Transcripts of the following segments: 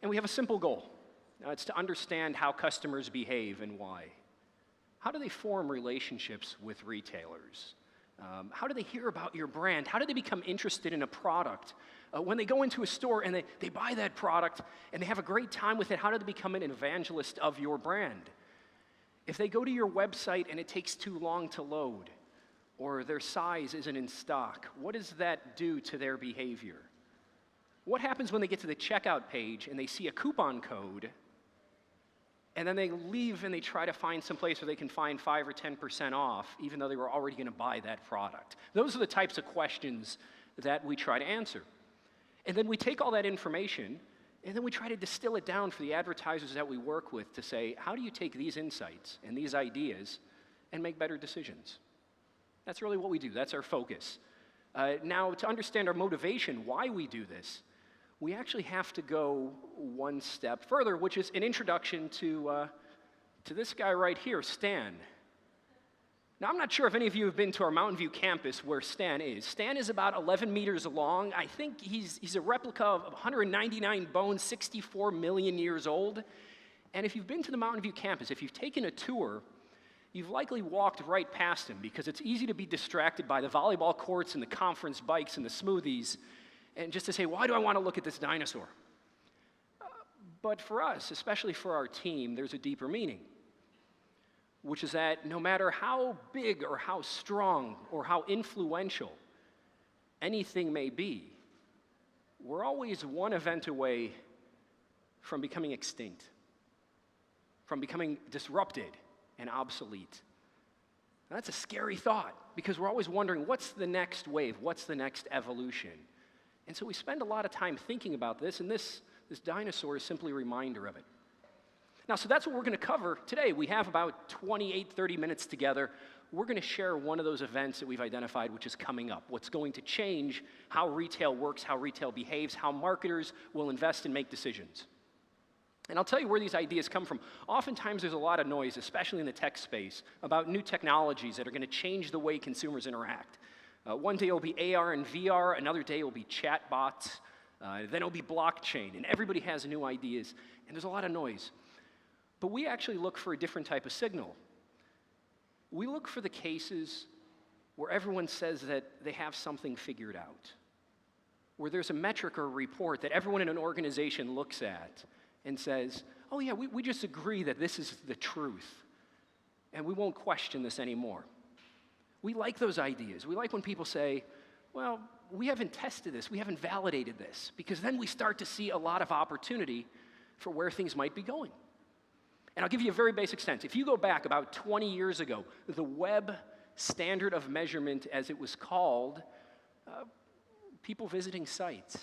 And we have a simple goal. It's to understand how customers behave and why. How do they form relationships with retailers? How do they hear about your brand? How do they become interested in a product? When they go into a store and they buy that product and they have a great time with it, how do they become an evangelist of your brand? If they go to your website and it takes too long to load, or their size isn't in stock, what does that do to their behavior? What happens when they get to the checkout page and they see a coupon code, and then they leave and they try to find some place where they can find 5 or 10% off, even though they were already going to buy that product? Those are the types of questions that we try to answer. And then we take all that information, and then we try to distill it down for the advertisers that we work with to say, how do you take these insights and these ideas and make better decisions? That's really what we do. That's our focus. Now, to understand our motivation, why we do this, we actually have to go one step further, which is an introduction to this guy right here, Stan. Now, I'm not sure if any of you have been to our Mountain View campus where Stan is. Stan is about 11 meters long. I think he's a replica of 199 bones, 64 million years old. And if you've been to the Mountain View campus, if you've taken a tour, you've likely walked right past him because it's easy to be distracted by the volleyball courts and the conference bikes and the smoothies, and just to say, why do I want to look at this dinosaur? But for us, especially for our team, there's a deeper meaning, which is that no matter how big or how strong or how influential anything may be, we're always one event away from becoming extinct, from becoming disrupted and obsolete. Now, that's a scary thought because we're always wondering, what's the next wave? What's the next evolution? And so we spend a lot of time thinking about this, and this dinosaur is simply a reminder of it. Now, so that's what we're going to cover today. We have about 28, 30 minutes together. We're going to share one of those events that we've identified, which is coming up, what's going to change how retail works, how retail behaves, how marketers will invest and make decisions. And I'll tell you where these ideas come from. Oftentimes there's a lot of noise, especially in the tech space, about new technologies that are going to change the way consumers interact. One day it'll be AR and VR, another day it'll be chatbots, then it'll be blockchain, and everybody has new ideas, and there's a lot of noise. But we actually look for a different type of signal. We look for the cases where everyone says that they have something figured out, where there's a metric or a report that everyone in an organization looks at and says, oh yeah, we just agree that this is the truth, and we won't question this anymore. We like those ideas. We like when people say, well, we haven't tested this, we haven't validated this, because then we start to see a lot of opportunity for where things might be going. And I'll give you a very basic sense. If you go back about 20 years ago, the web standard of measurement, as it was called, people visiting sites.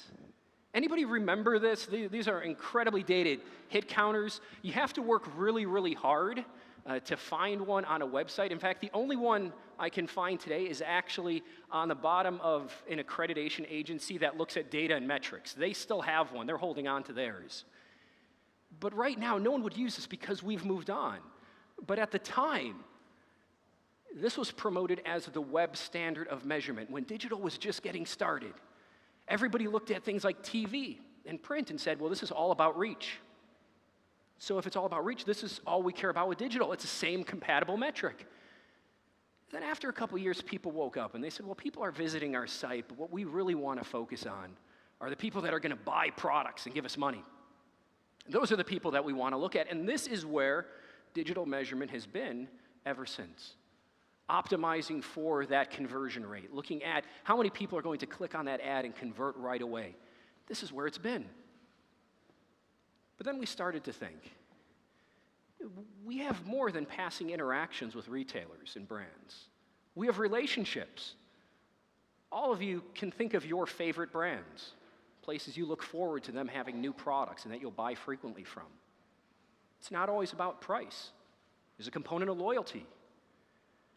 Anybody remember this? These are incredibly dated hit counters. You have to work really, really hard to find one on a website. In fact, the only one I can find today is actually on the bottom of an accreditation agency that looks at data and metrics. They still have one. They're holding on to theirs. But right now, no one would use this because we've moved on. But at the time, this was promoted as the web standard of measurement when digital was just getting started. Everybody looked at things like TV and print and said, well, this is all about reach. So if it's all about reach, this is all we care about with digital. It's the same compatible metric. Then after a couple of years, people woke up and they said, well, people are visiting our site, but what we really want to focus on are the people that are going to buy products and give us money. Those are the people that we want to look at, and this is where digital measurement has been ever since. Optimizing for that conversion rate, looking at how many people are going to click on that ad and convert right away. This is where it's been. But then we started to think, we have more than passing interactions with retailers and brands. We have relationships. All of you can think of your favorite brands, places you look forward to them having new products and that you'll buy frequently from. It's not always about price. There's a component of loyalty.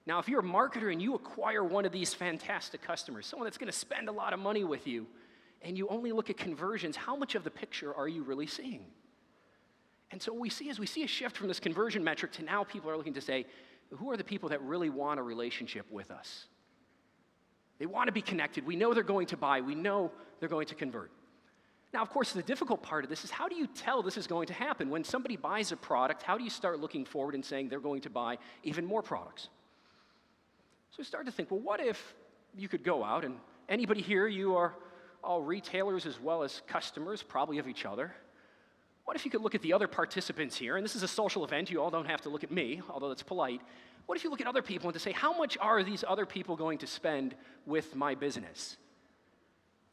Now, if you're a marketer and you acquire one of these fantastic customers, someone that's going to spend a lot of money with you, and you only look at conversions, how much of the picture are you really seeing? And so what we see is we see a shift from this conversion metric to now people are looking to say, who are the people that really want a relationship with us? They want to be connected. We know they're going to buy. We know they're going to convert. Now, of course, the difficult part of this is how do you tell this is going to happen? When somebody buys a product, how do you start looking forward and saying they're going to buy even more products? So I started to think, well, what if you could go out, and anybody here, you are all retailers as well as customers, probably of each other. What if you could look at the other participants here, and this is a social event, you all don't have to look at me, although that's polite. What if you look at other people and to say, how much are these other people going to spend with my business?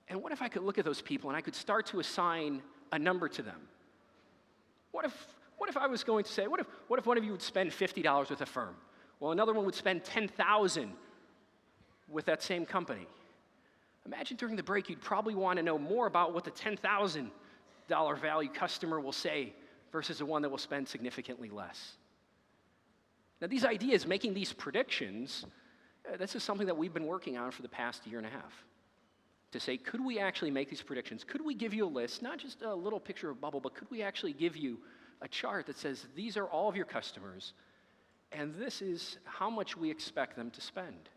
And what if I could look at those people and I could start to assign a number to them? What if I was going to say, what if one of you would spend $50 with a firm? Well, another one would spend $10,000 with that same company. Imagine during the break, you'd probably want to know more about what the $10,000 value customer will say versus the one that will spend significantly less. Now, these ideas, making these predictions, this is something that we've been working on for the past year and a half. To say, could we actually make these predictions? Could we give you a list, not just a little picture of a bubble, but could we actually give you a chart that says, these are all of your customers, and this is how much we expect them to spend?